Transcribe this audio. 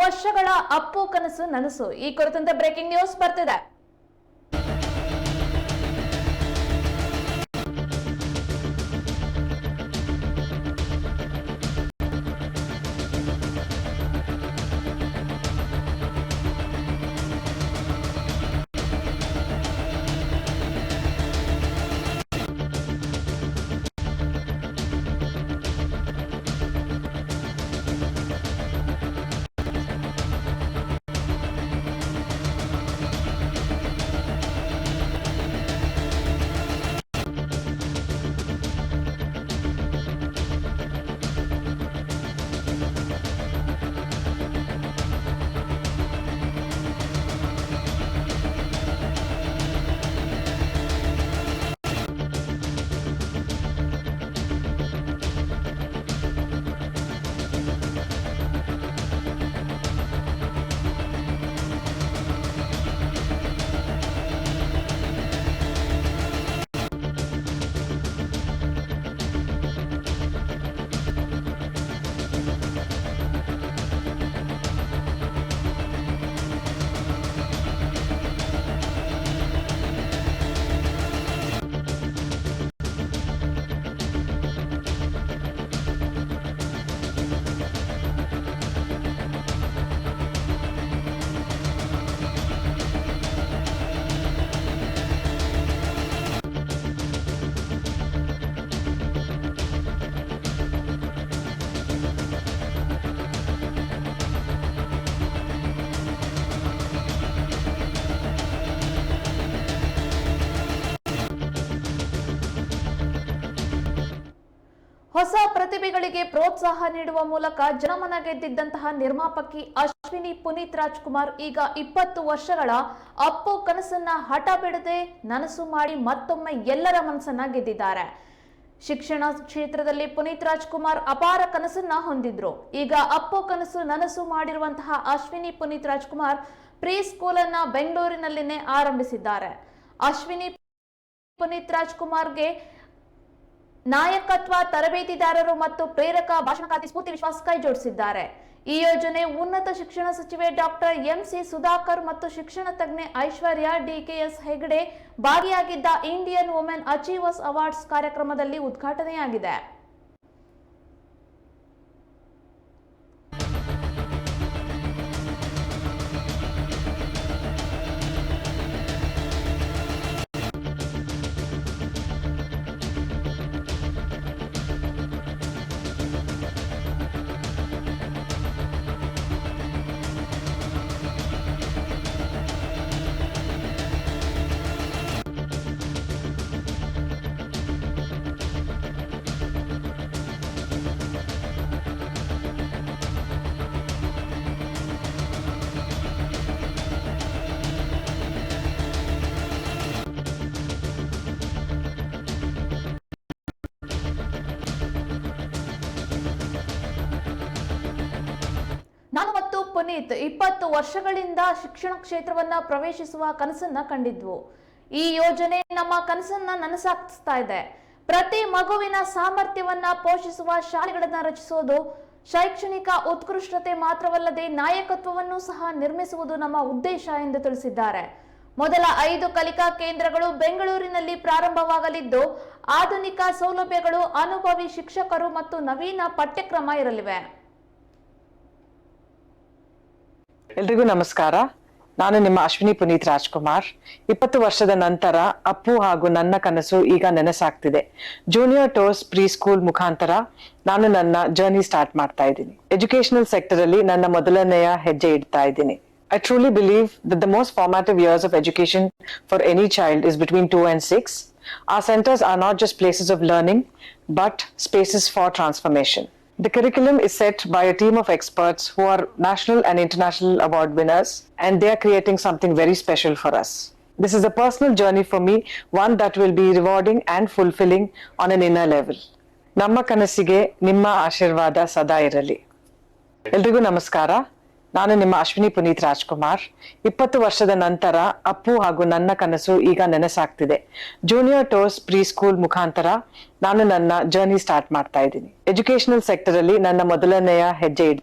ವರ್ಷಗಳ ಅಪ್ಪು ಕನಸು ನನಸು ಈ ಕುರಿತಂತೆ ಬ್ರೇಕಿಂಗ್ ನ್ಯೂಸ್ ಬರ್ತಿದೆ. ಹೊಸ ಪ್ರತಿಭೆಗಳಿಗೆ ಪ್ರೋತ್ಸಾಹ ನೀಡುವ ಮೂಲಕ ಜನಮನ ಗೆದ್ದಿದ್ದಂತಹ ನಿರ್ಮಾಪಕಿ ಅಶ್ವಿನಿ ಪುನೀತ್ ರಾಜ್ಕುಮಾರ್ ಈಗ 20 ವರ್ಷಗಳ ಅಪ್ಪು ಕನಸನ್ನ ಹಠ ಬಿಡದೆ ನನಸು ಮಾಡಿ ಮತ್ತೊಮ್ಮೆ ಎಲ್ಲರ ಮನಸ್ಸನ್ನ ಗೆದ್ದಿದ್ದಾರೆ. ಶಿಕ್ಷಣ ಕ್ಷೇತ್ರದಲ್ಲಿ ಪುನೀತ್ ರಾಜ್ಕುಮಾರ್ ಅಪಾರ ಕನಸನ್ನ ಹೊಂದಿದ್ರು. ಈಗ ಅಪ್ಪು ಕನಸು ನನಸು ಮಾಡಿರುವಂತಹ ಅಶ್ವಿನಿ ಪುನೀತ್ ರಾಜ್ಕುಮಾರ್ ಪ್ರೀ ಸ್ಕೂಲ್ ಅನ್ನ ಬೆಂಗಳೂರಿನಲ್ಲಿನೇ ಆರಂಭಿಸಿದ್ದಾರೆ. ಅಶ್ವಿನಿ ಪುನೀತ್ ರಾಜ್ಕುಮಾರ್ಗೆ ನಾಯಕತ್ವ ತರಬೇತಿದಾರರು ಮತ್ತು ಪ್ರೇರಕ ಭಾಷಣಕಾರ್ತಿ ಸ್ಫೂರ್ತಿ ವಿಶ್ವಾಸ್ ಕೈ ಜೋಡಿಸಿದ್ದಾರೆ. ಈ ಯೋಜನೆ ಉನ್ನತ ಶಿಕ್ಷಣ ಸಚಿವೆ ಡಾಕ್ಟರ್ ಎಂಸಿ ಸುಧಾಕರ್ ಮತ್ತು ಶಿಕ್ಷಣ ತಜ್ಞೆ ಐಶ್ವರ್ಯ ಡಿಕೆಎಸ್ ಹೆಗಡೆ ಭಾಗಿಯಾಗಿದ್ದ ಇಂಡಿಯನ್ ವುಮೆನ್ ಅಚೀವರ್ಸ್ ಅವಾರ್ಡ್ಸ್ ಕಾರ್ಯಕ್ರಮದಲ್ಲಿ ಉದ್ಘಾಟನೆಯಾಗಿದೆ. ನಾನು ಮತ್ತು ಪುನೀತ್ 20 ವರ್ಷಗಳಿಂದ ಶಿಕ್ಷಣ ಕ್ಷೇತ್ರವನ್ನ ಪ್ರವೇಶಿಸುವ ಕನಸನ್ನ ಕಂಡಿದ್ವು. ಈ ಯೋಜನೆ ನಮ್ಮ ಕನಸನ್ನ ನನಸಾಗಿಸ್ತಾ ಇದೆ. ಪ್ರತಿ ಮಗುವಿನ ಸಾಮರ್ಥ್ಯವನ್ನ ಪೋಷಿಸುವ ಶಾಲೆಗಳನ್ನ ರಚಿಸೋದು, ಶೈಕ್ಷಣಿಕ ಉತ್ಕೃಷ್ಟತೆ ಮಾತ್ರವಲ್ಲದೆ ನಾಯಕತ್ವವನ್ನು ಸಹ ನಿರ್ಮಿಸುವುದು ನಮ್ಮ ಉದ್ದೇಶ ಎಂದು ತಿಳಿಸಿದ್ದಾರೆ. ಮೊದಲ 5 ಕಲಿಕಾ ಕೇಂದ್ರಗಳು ಬೆಂಗಳೂರಿನಲ್ಲಿ ಪ್ರಾರಂಭವಾಗಲಿದ್ದು, ಆಧುನಿಕ ಸೌಲಭ್ಯಗಳು, ಅನುಭವಿ ಶಿಕ್ಷಕರು ಮತ್ತು ನವೀನ ಪಠ್ಯಕ್ರಮ ಇರಲಿವೆ. ಎಲ್ರಿಗೂ ನಮಸ್ಕಾರ. ನಾನು ನಿಮ್ಮ ಅಶ್ವಿನಿ ಪುನೀತ್ ರಾಜ್ಕುಮಾರ್. 20 ವರ್ಷದ ನಂತರ ಅಪ್ಪು ಹಾಗೂ ನನ್ನ ಕನಸು ಈಗ ನನಸಾಗ್ತಿದೆ. ಜೂನಿಯರ್ ಟೋಸ್ ಪ್ರೀ ಸ್ಕೂಲ್ ಮುಖಾಂತರ ನಾನು ನನ್ನ ಜರ್ನಿ ಸ್ಟಾರ್ಟ್ ಮಾಡ್ತಾ ಇದ್ದೀನಿ. ಎಜುಕೇಶನಲ್ ಸೆಕ್ಟರ್ ಅಲ್ಲಿ ನನ್ನ ಮೊದಲನೆಯ ಹೆಜ್ಜೆ ಇಡ್ತಾ ಇದ್ದೀನಿ. I truly believe that the most formative years of education for any child is between 2 and 6. Our centers are not just places of learning, but spaces for transformation. The curriculum is set by a team of experts who are national and international award winners, and they are creating something very special for us. This is a personal journey for me, one that will be rewarding and fulfilling on an inner level. Namma kanasige nimma ಆಶೀರ್ವಾದ ಸದಾ ಇರಲಿ. ಎಲ್ರಿಗೂ ನಮಸ್ಕಾರ. ನಾನು ನಿಮ್ಮ ಅಶ್ವಿನಿ ಪುನೀತ್ ರಾಜ್ಕುಮಾರ್. 20 ವರ್ಷದ ನಂತರ ಅಪ್ಪು ಹಾಗೂ ನನ್ನ ಕನಸು ಈಗ ನನಸಾಗ್ತಿದೆ. ಜೂನಿಯರ್ ಟೋಸ್ ಪ್ರೀ ಸ್ಕೂಲ್ ಮುಖಾಂತರ ನಾನು ನನ್ನ ಜರ್ನಿ ಸ್ಟಾರ್ಟ್ ಮಾಡ್ತಾ ಇದ್ದೀನಿ. ಎಜುಕೇಶನಲ್ ಸೆಕ್ಟರ್ ಅಲ್ಲಿ ನನ್ನ ಮೊದಲನೆಯ ಹೆಜ್ಜೆ ಇಡ್ತಾ